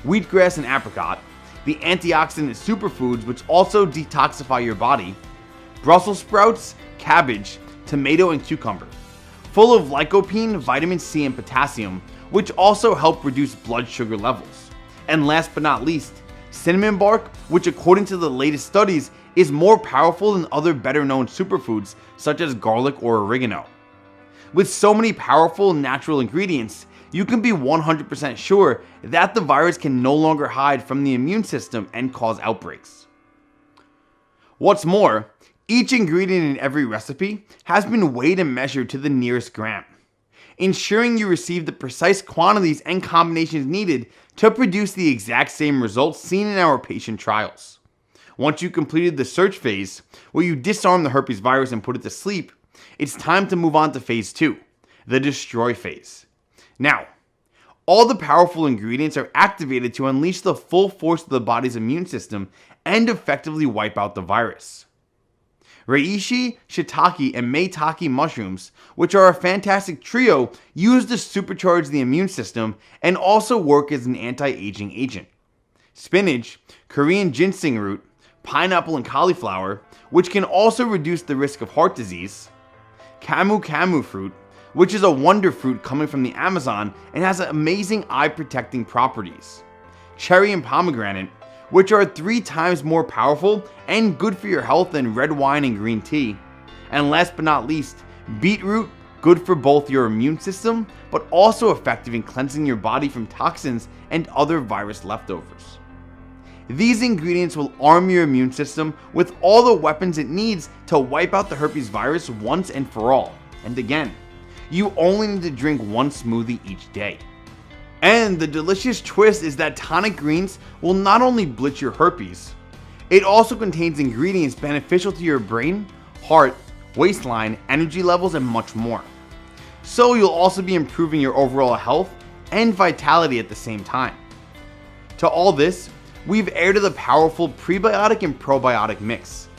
Wheatgrass and apricot, the antioxidant superfoods which also detoxify your body, Brussels sprouts, cabbage, tomato, and cucumber, full of lycopene, vitamin C, and potassium, which also help reduce blood sugar levels. And last but not least, cinnamon bark, which according to the latest studies is more powerful than other better known superfoods such as garlic or oregano. With so many powerful natural ingredients, you can be 100% sure that the virus can no longer hide from the immune system and cause outbreaks. What's more, each ingredient in every recipe has been weighed and measured to the nearest gram, ensuring you receive the precise quantities and combinations needed to produce the exact same results seen in our patient trials. Once you completed the search phase, where you disarm the herpes virus and put it to sleep, it's time to move on to phase 2, the destroy phase. Now, all the powerful ingredients are activated to unleash the full force of the body's immune system and effectively wipe out the virus. Reishi, shiitake, and maitake mushrooms, which are a fantastic trio, used to supercharge the immune system and also work as an anti-aging agent. Spinach, Korean ginseng root, pineapple, and cauliflower, which can also reduce the risk of heart disease. Camu fruit, which is a wonder fruit coming from the Amazon and has amazing eye-protecting properties. Cherry and pomegranate, which are 3 times more powerful and good for your health than red wine and green tea. And last but not least, beetroot, good for both your immune system, but also effective in cleansing your body from toxins and other virus leftovers. These ingredients will arm your immune system with all the weapons it needs to wipe out the herpes virus once and for all. And again, you only need to drink one smoothie each day. And the delicious twist is that tonic greens will not only blitz your herpes, it also contains ingredients beneficial to your brain, heart, waistline, energy levels, and much more. So you'll also be improving your overall health and vitality at the same time. To all this, we've added a powerful prebiotic and probiotic mix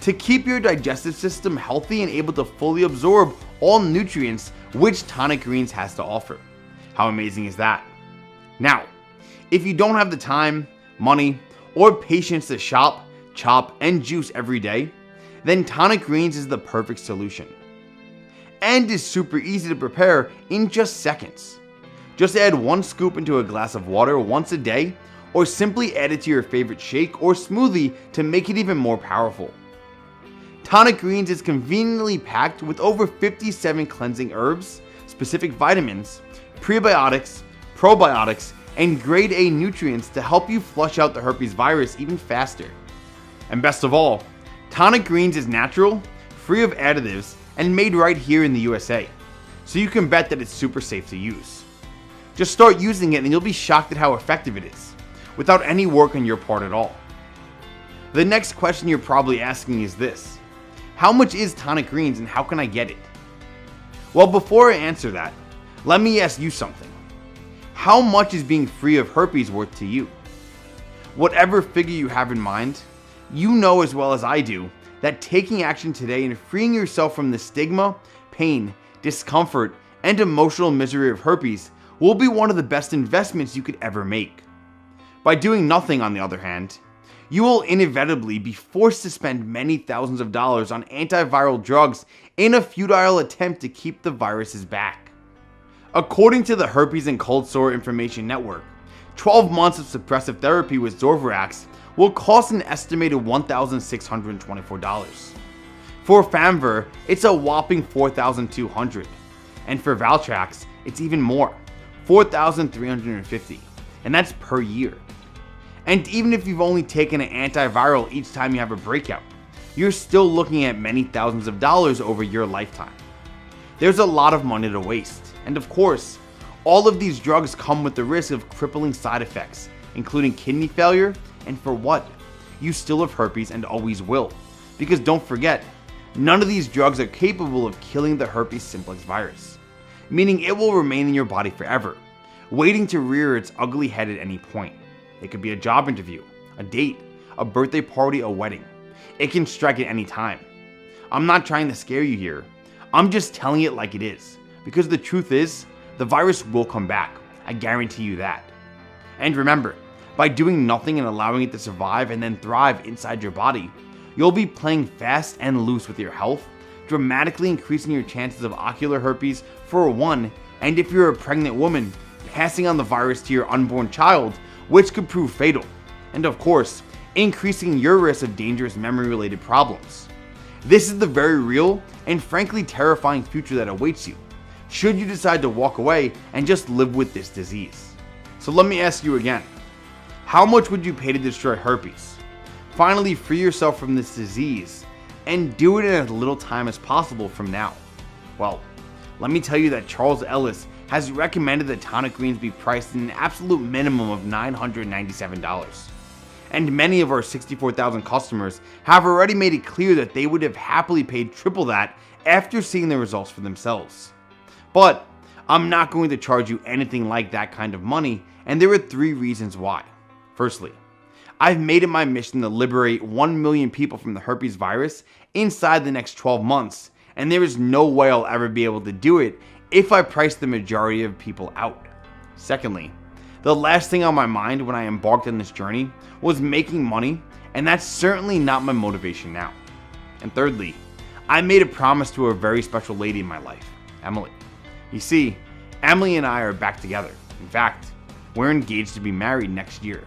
to keep your digestive system healthy and able to fully absorb all nutrients which tonic greens has to offer. How amazing is that? Now, if you don't have the time, money, or patience to shop, chop, and juice every day, then tonic greens is the perfect solution. And is super easy to prepare in just seconds. Just add 1 scoop into a glass of water once a day, or simply add it to your favorite shake or smoothie to make it even more powerful. Tonic greens is conveniently packed with over 57 cleansing herbs, specific vitamins, prebiotics, probiotics, and grade A nutrients to help you flush out the herpes virus even faster. And best of all, tonic greens is natural, free of additives, and made right here in the USA, so you can bet that it's super safe to use. Just start using it and you'll be shocked at how effective it is, without any work on your part at all. The next question you're probably asking is this: how much is tonic greens and how can I get it? Well, before I answer that, let me ask you something. How much is being free of herpes worth to you? Whatever figure you have in mind, you know as well as I do that taking action today and freeing yourself from the stigma, pain, discomfort, and emotional misery of herpes will be one of the best investments you could ever make. By doing nothing, on the other hand, you will inevitably be forced to spend many thousands of dollars on antiviral drugs in a futile attempt to keep the viruses back. According to the Herpes and Cold Sore Information Network, 12 months of suppressive therapy with Zorvarax will cost an estimated $1,624. For Famver, it's a whopping $4,200, and for Valtrax, it's even more, $4,350, and that's per year. And even if you've only taken an antiviral each time you have a breakout, you're still looking at many thousands of dollars over your lifetime. There's a lot of money to waste, and of course, all of these drugs come with the risk of crippling side effects, including kidney failure, and for what? You still have herpes and always will. Because don't forget, none of these drugs are capable of killing the herpes simplex virus, meaning it will remain in your body forever, waiting to rear its ugly head at any point. It could be a job interview, a date, a birthday party, a wedding. It can strike at any time. I'm not trying to scare you here. I'm just telling it like it is, because the truth is, the virus will come back. I guarantee you that. And remember, by doing nothing and allowing it to survive and then thrive inside your body, you'll be playing fast and loose with your health, dramatically increasing your chances of ocular herpes for one, and if you're a pregnant woman, passing on the virus to your unborn child, which could prove fatal, and of course, increasing your risk of dangerous memory-related problems. This is the very real and frankly terrifying future that awaits you, should you decide to walk away and just live with this disease. So let me ask you again, how much would you pay to destroy herpes? Finally free yourself from this disease, and do it in as little time as possible from now. Well, let me tell you that Charles Ellis has recommended that tonic greens be priced in an absolute minimum of $997. And many of our 64,000 customers have already made it clear that they would have happily paid triple that after seeing the results for themselves. But I'm not going to charge you anything like that kind of money, and there are 3 reasons why. Firstly, I've made it my mission to liberate 1 million people from the herpes virus inside the next 12 months, and there is no way I'll ever be able to do it if I price the majority of people out. Secondly, the last thing on my mind when I embarked on this journey was making money, and that's certainly not my motivation now. And thirdly, I made a promise to a very special lady in my life, Emily. You see, Emily and I are back together. In fact, we're engaged to be married next year.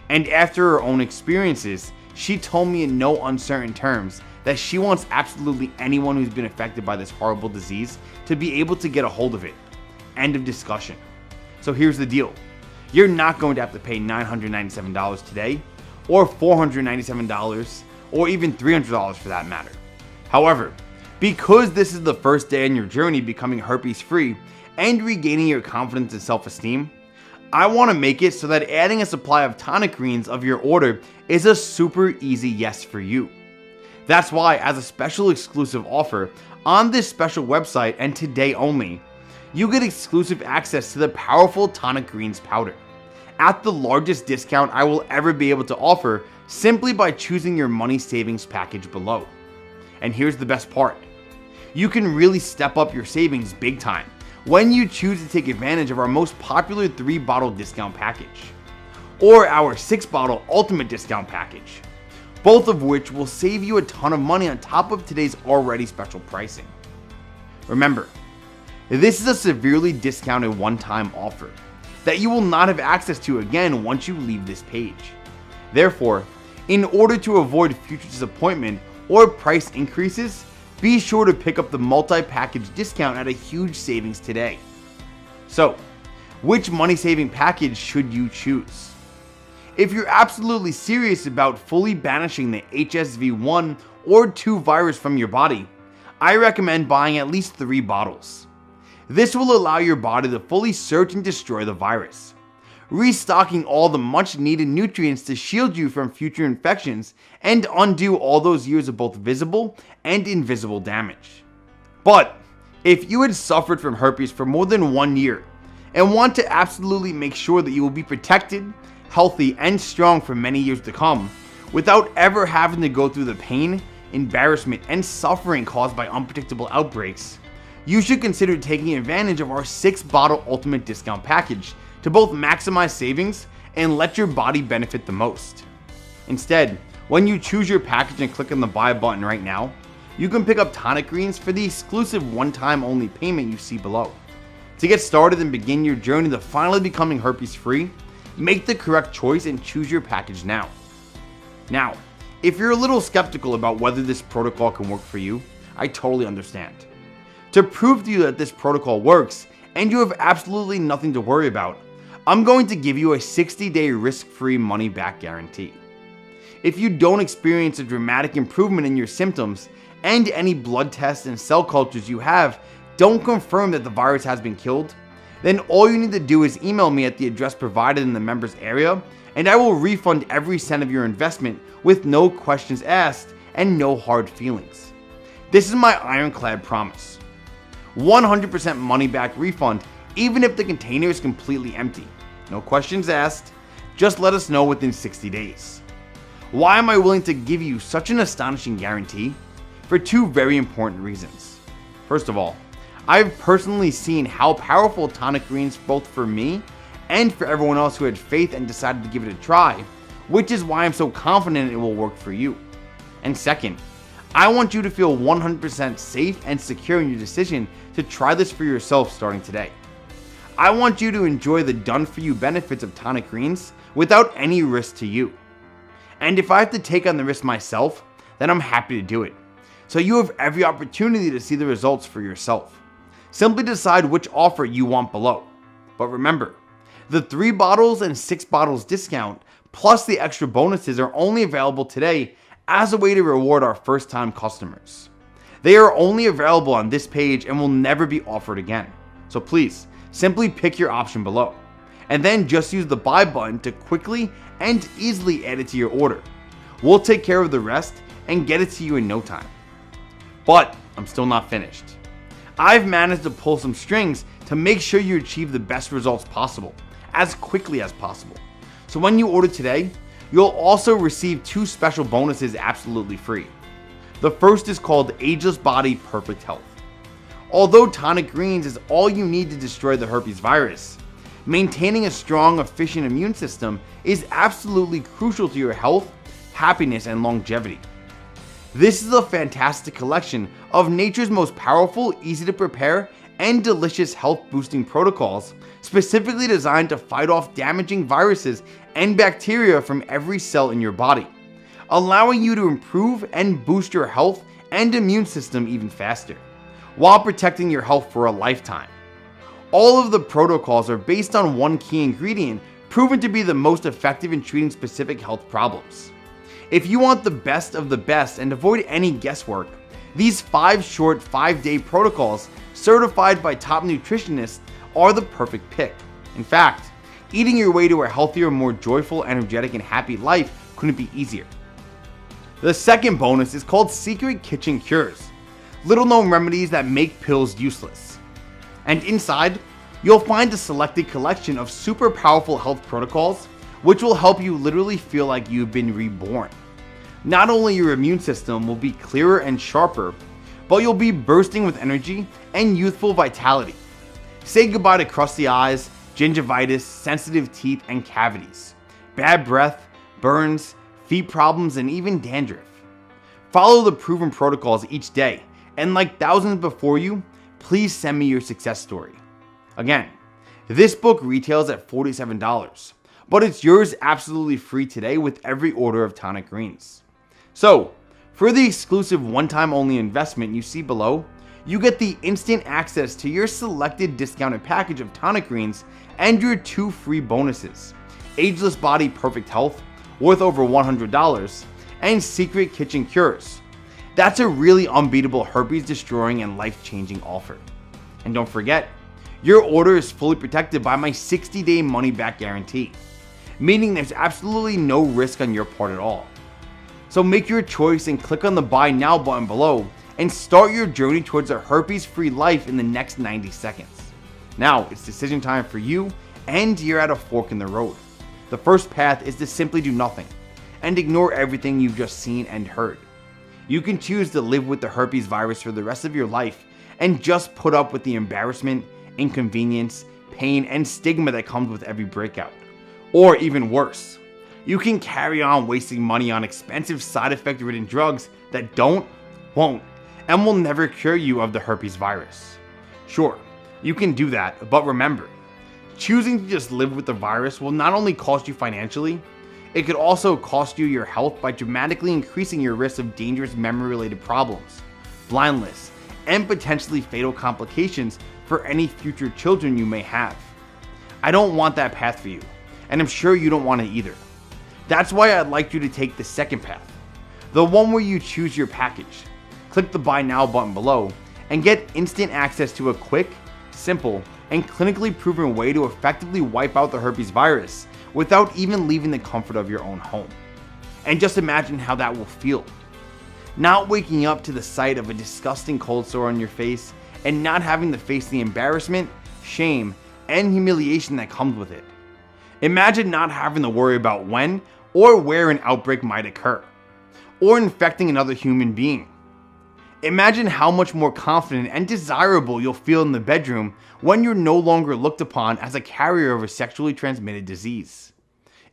And after her own experiences, she told me in no uncertain terms that she wants absolutely anyone who's been affected by this horrible disease to be able to get a hold of it. End of discussion. So here's the deal. you're not going to have to pay $997 today, or $497, or even $300 for that matter. However, because this is the first day in your journey becoming herpes free and regaining your confidence and self-esteem, I want to make it so that adding a supply of tonic greens of your order is a super easy yes for you. That's why, as a special exclusive offer on this special website and today only, you get exclusive access to the powerful tonic greens powder at the largest discount I will ever be able to offer, simply by choosing your money savings package below. And here's the best part. You can really step up your savings big time when you choose to take advantage of our most popular 3-bottle discount package, or our 6-bottle ultimate discount package, both of which will save you a ton of money on top of today's already special pricing. Remember, this is a severely discounted one-time offer that you will not have access to again once you leave this page. Therefore, in order to avoid future disappointment or price increases, be sure to pick up the multi-package discount at a huge savings today. So, which money-saving package should you choose? If you're absolutely serious about fully banishing the HSV1 or 2 virus from your body, I recommend buying at least 3 bottles. This will allow your body to fully search and destroy the virus, restocking all the much needed nutrients to shield you from future infections and undo all those years of both visible and invisible damage. But if you had suffered from herpes for more than 1 year and want to absolutely make sure that you will be protected, healthy, and strong for many years to come, without ever having to go through the pain, embarrassment, and suffering caused by unpredictable outbreaks, you should consider taking advantage of our 6-bottle ultimate discount package to both maximize savings and let your body benefit the most. Instead, when you choose your package and click on the buy button right now, you can pick up tonic greens for the exclusive one-time only payment you see below. To get started and begin your journey to finally becoming herpes free, make the correct choice and choose your package now. Now, if you're a little skeptical about whether this protocol can work for you, I totally understand. To prove to you that this protocol works and you have absolutely nothing to worry about, I'm going to give you a 60-day risk-free money-back guarantee. If you don't experience a dramatic improvement in your symptoms and any blood tests and cell cultures you have don't confirm that the virus has been killed, then all you need to do is email me at the address provided in the members area, and I will refund every cent of your investment with no questions asked and no hard feelings. This is my ironclad promise. 100% money back refund even if the container is completely empty. No questions asked, just let us know within 60 days. Why am I willing to give you such an astonishing guarantee? For 2 very important reasons. First of all, I've personally seen how powerful tonic greens both for me and for everyone else who had faith and decided to give it a try, which is why I'm so confident it will work for you. And second, I want you to feel 100% safe and secure in your decision to try this for yourself starting today. I want you to enjoy the done-for-you benefits of tonic greens without any risk to you. And if I have to take on the risk myself, then I'm happy to do it. So you have every opportunity to see the results for yourself. Simply decide which offer you want below. But remember, the 3 bottles and 6 bottles discount plus the extra bonuses are only available today as a way to reward our first-time customers. They are only available on this page and will never be offered again. So please, simply pick your option below, and then just use the buy button to quickly and easily add it to your order. We'll take care of the rest and get it to you in no time. But I'm still not finished. I've managed to pull some strings to make sure you achieve the best results possible, as quickly as possible. So when you order today, you'll also receive 2 special bonuses absolutely free. The first is called Ageless Body Perfect Health. Although tonic greens is all you need to destroy the herpes virus, maintaining a strong, efficient immune system is absolutely crucial to your health, happiness, and longevity. This is a fantastic collection of nature's most powerful, easy to prepare, and delicious health boosting protocols specifically designed to fight off damaging viruses and bacteria from every cell in your body, allowing you to improve and boost your health and immune system even faster, while protecting your health for a lifetime. All of the protocols are based on one key ingredient proven to be the most effective in treating specific health problems. If you want the best of the best and avoid any guesswork, these 5 short 5-day protocols certified by top nutritionists are the perfect pick. In fact, eating your way to a healthier, more joyful, energetic, and happy life couldn't be easier. The second bonus is called Secret Kitchen Cures, little known remedies that make pills useless. And inside, you'll find a selected collection of super powerful health protocols which will help you literally feel like you've been reborn. Not only your immune system will be clearer and sharper, but you'll be bursting with energy and youthful vitality. Say goodbye to crusty eyes, gingivitis, sensitive teeth, and cavities, bad breath, burns, feet problems, and even dandruff. Follow the proven protocols each day, and like thousands before you, please send me your success story. Again, this book retails at $47, but it's yours absolutely free today with every order of tonic greens. So, for the exclusive one-time only investment you see below, you get the instant access to your selected discounted package of tonic greens and your 2 free bonuses: Ageless Body Perfect Health, worth over $100, and Secret Kitchen Cures. That's a really unbeatable herpes destroying and life-changing offer. And don't forget, your order is fully protected by my 60-day money-back guarantee, meaning there's absolutely no risk on your part at all. So make your choice and click on the Buy Now button below and start your journey towards a herpes-free life in the next 90 seconds. Now, it's decision time for you, and you're at a fork in the road. The first path is to simply do nothing and ignore everything you've just seen and heard. You can choose to live with the herpes virus for the rest of your life and just put up with the embarrassment, inconvenience, pain, and stigma that comes with every breakout. Or even worse, you can carry on wasting money on expensive side effect ridden drugs that won't, and will never cure you of the herpes virus. Sure, you can do that, but remember, choosing to just live with the virus will not only cost you financially, it could also cost you your health by dramatically increasing your risk of dangerous memory-related problems, blindness, and potentially fatal complications for any future children you may have. I don't want that path for you, and I'm sure you don't want it either. That's why I'd like you to take the second path, the one where you choose your package. Click the Buy Now button below and get instant access to a quick, simple, and clinically proven way to effectively wipe out the herpes virus without even leaving the comfort of your own home. And just imagine how that will feel. Not waking up to the sight of a disgusting cold sore on your face and not having to face the embarrassment, shame, and humiliation that comes with it. Imagine not having to worry about when or where an outbreak might occur, or infecting another human being. Imagine how much more confident and desirable you'll feel in the bedroom when you're no longer looked upon as a carrier of a sexually transmitted disease.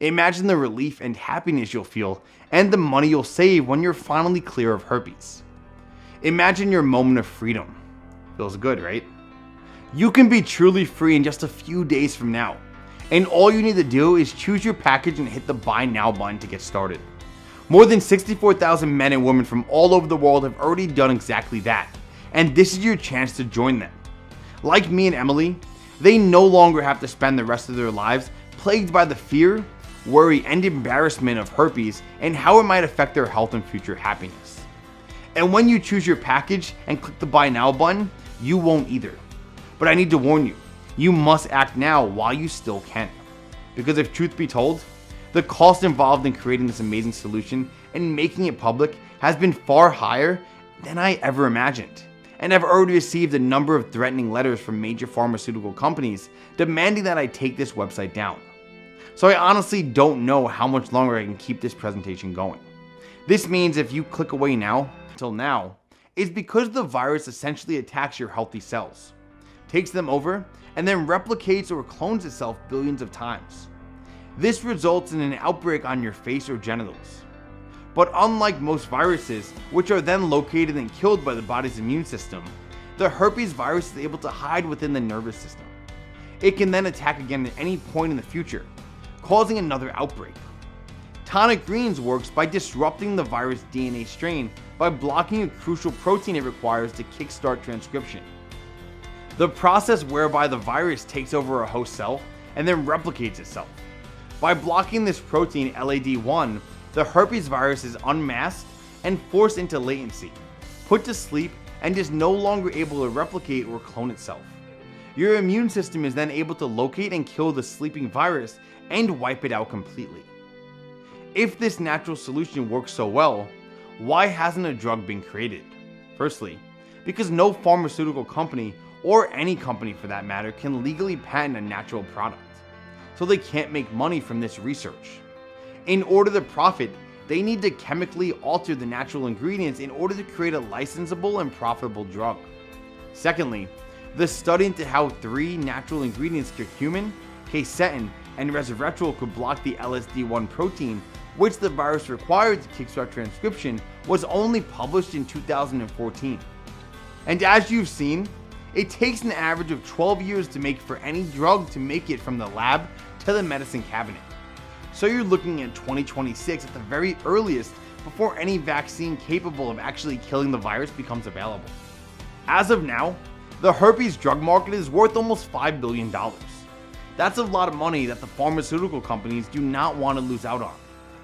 Imagine the relief and happiness you'll feel and the money you'll save when you're finally clear of herpes. Imagine your moment of freedom. Feels good, right? You can be truly free in just a few days from now, and all you need to do is choose your package and hit the Buy Now button to get started. More than 64,000 men and women from all over the world have already done exactly that, and this is your chance to join them. Like me and Emily, they no longer have to spend the rest of their lives plagued by the fear, worry, and embarrassment of herpes and how it might affect their health and future happiness. And when you choose your package and click the Buy Now button, you won't either. But I need to warn you, you must act now while you still can. Because if truth be told, the cost involved in creating this amazing solution and making it public has been far higher than I ever imagined. And I've already received a number of threatening letters from major pharmaceutical companies demanding that I take this website down. So I honestly don't know how much longer I can keep this presentation going. This means if you click away now, till now, it's because the virus essentially attacks your healthy cells, takes them over, and then replicates or clones itself billions of times. This results in an outbreak on your face or genitals. But unlike most viruses, which are then located and killed by the body's immune system, the herpes virus is able to hide within the nervous system. It can then attack again at any point in the future, causing another outbreak. Tonic Greens works by disrupting the virus DNA strain by blocking a crucial protein it requires to kickstart transcription. The process whereby the virus takes over a host cell and then replicates itself. By blocking this protein LAD1, the herpes virus is unmasked and forced into latency, put to sleep, and is no longer able to replicate or clone itself. Your immune system is then able to locate and kill the sleeping virus and wipe it out completely. If this natural solution works so well, why hasn't a drug been created? Firstly, because no pharmaceutical company, or any company for that matter, can legally patent a natural product, so they can't make money from this research. In order to profit, they need to chemically alter the natural ingredients in order to create a licensable and profitable drug. Secondly, the study into how 3 natural ingredients, curcumin, quercetin, and resveratrol, could block the LSD1 protein, which the virus required to kickstart transcription, was only published in 2014. And as you've seen, it takes an average of 12 years to make for any drug to make it from the lab to the medicine cabinet. So you're looking at 2026 at the very earliest before any vaccine capable of actually killing the virus becomes available. As of now, the herpes drug market is worth almost $5 billion. That's a lot of money that the pharmaceutical companies do not want to lose out on.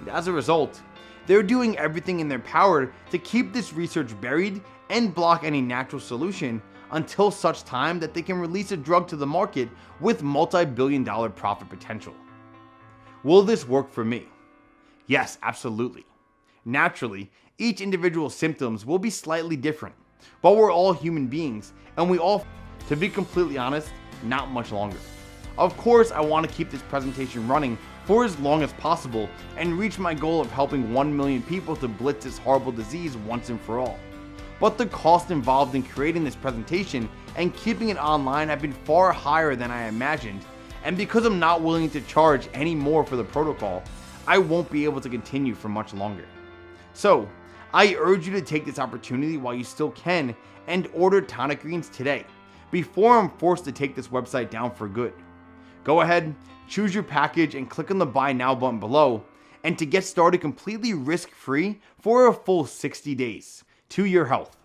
And as a result, they're doing everything in their power to keep this research buried and block any natural solution until such time that they can release a drug to the market with multi-billion-dollar profit potential. Will this work for me? Yes, absolutely. Naturally, each individual's symptoms will be slightly different, but we're all human beings, and we all, to be completely honest, not much longer. Of course, I want to keep this presentation running for as long as possible and reach my goal of helping 1 million people to blitz this horrible disease once and for all. But the cost involved in creating this presentation and keeping it online have been far higher than I imagined, and because I'm not willing to charge any more for the protocol, I won't be able to continue for much longer. So, I urge you to take this opportunity while you still can and order Tonic Greens today, before I'm forced to take this website down for good. Go ahead, choose your package, and click on the Buy Now button below, and to get started completely risk-free for a full 60 days. To your health.